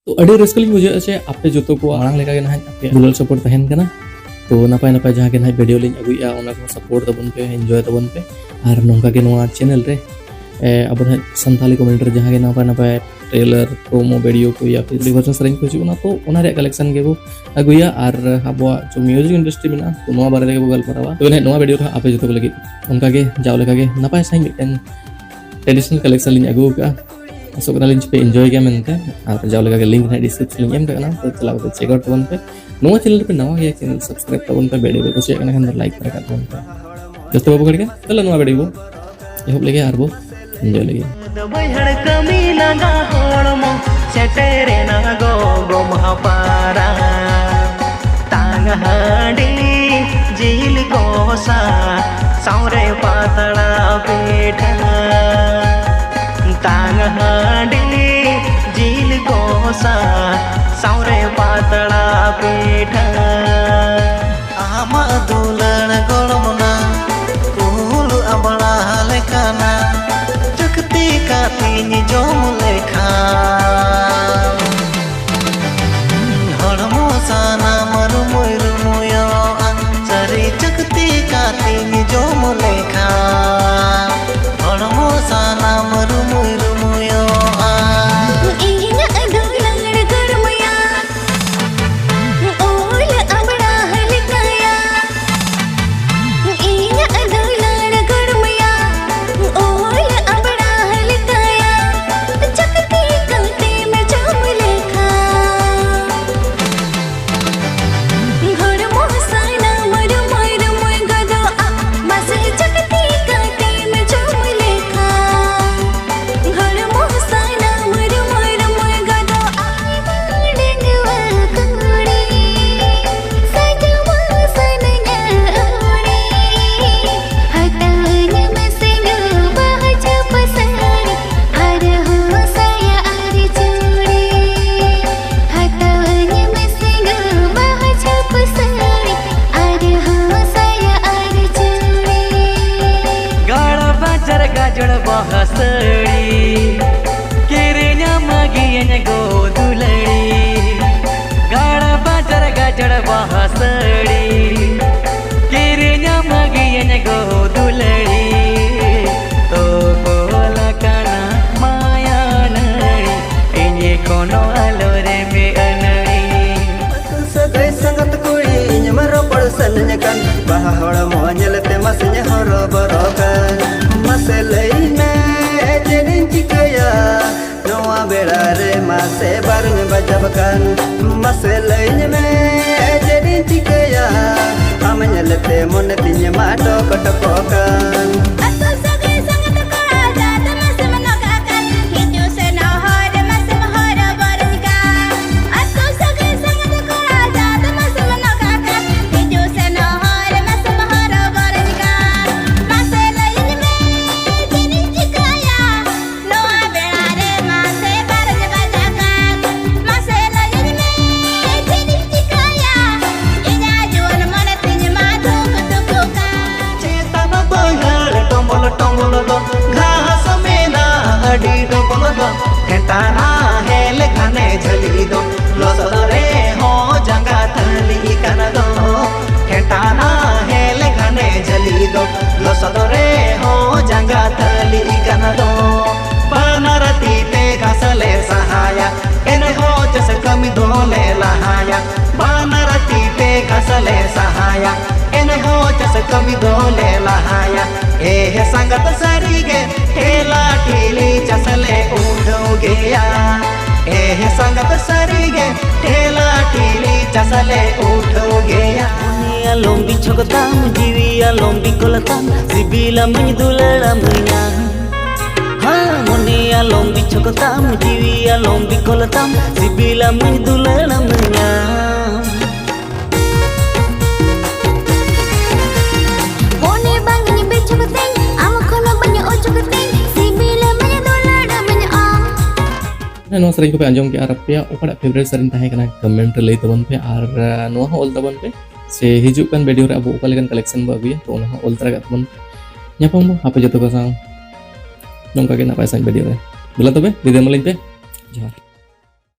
तो अड़ी रस्कलिंग मुझे अच्छे आपे जोतो को आड़ांग लेका के ना आपे दुलार सपोर्ट तहन करना तो नपाय नपाय जहाँ के ना वीडियो लिंक अगुया ओना को सपोर्ट तबन पे एंजॉय तबन पे और नोंका के नोआ चैनल रे अब संताली कमेंटर जहाँ के नपाय नपाय ट्रेलर प्रोमो वीडियो को या फिर रिवर्सन सरेंज को हिजुना तो ओना रे कलेक्शन के को अगुया और अबवा जो म्यूजिक इंडस्ट्री में ना तो नोआ बारे के गल्परावा तो नोआ वीडियो रे आपे जोतो को लगी उनका के जाव लेका के नपाय साइन मिटन ट्रेडिशनल कलेक्शन लिंक अगु का असो कना लिंक पे एंजॉय के मेनते और जाव लेका के लिंक है डिस्क्रिप्शन लिंक एम का ना तो चला के चेक आउट तबन पे नोआ चैनल पे नवा गया चैनल सब्सक्राइब तबन पे वीडियो को शेयर करना खंदर लाइक करा तबन पे दोस्तों बाबू करके चलो नवा वीडियो ये होप लेके आरबो एंजॉय लेगे बैहड़ कमी लगा होड़मो सेटेरे ना गो गो महापारा तांग हाडी झील गोसा सौरे पातड़ा पेठा तांग हाडी झील गोसा सौरे पातड़ा पेठा आमा दुलण गोड़मना कुल अबड़ा लेकाना चकती काती जोम लेखा हड़मो साना मरु मुर मुयो सरी चकती काती जोम लेखा हड़मो साना मरु मुर मुयो Masih bareng bajabakan masih lainnya jadi cikaya amanya lete monetinya mado kotokokan Ketana hele khane jhali do losore ho janga thali kana do ketana hele khane jhali do losore ho janga thali kana do panarati te kasale sahaya ene ho jas kami dole lahaya panarati te kasale sahaya ene ho jas kami dole lahaya eh sangat sarige hela thili jasale गया ए संगत सरीगे ठेला ठेली चसले उठो गया मुनिया लोंबी छोकताम जीविया लोंबी कोलताम सिबिला मुझ दुलड़ा मुनिया हाँ मुनिया लोंबी छोकताम जीविया लोंबी कोलताम सिबिला मुझ दुलड़ा मुनिया नवा सेरेंज को पे आंजम के आर पे ओकड़ा फेवरेट सेरेंज ताहे कना कमेंट रे लई तबन पे आर नवा हो ऑल तबन पे से हिजुक कान वीडियो रे अब ओका लेकन कलेक्शन बो अगुया तो ओना ऑल तरह तबन ᱧᱟᱯᱟᱢ ᱵᱚ ᱦᱟᱯᱮ ᱡᱚᱛᱚ ᱠᱚ ᱥᱟᱶ ᱱᱚᱝᱠᱟ ᱜᱮ ᱱᱟᱯᱟᱭ ᱥᱟᱺᱦᱤᱡ ᱵᱷᱤᱰᱤᱭᱳ ᱨᱮ ᱫᱮᱞᱟ ᱛᱚᱵᱮ ᱫᱤᱫᱤ ᱢᱟᱞᱤᱧ ᱯᱮ ᱡᱚᱦᱟᱨ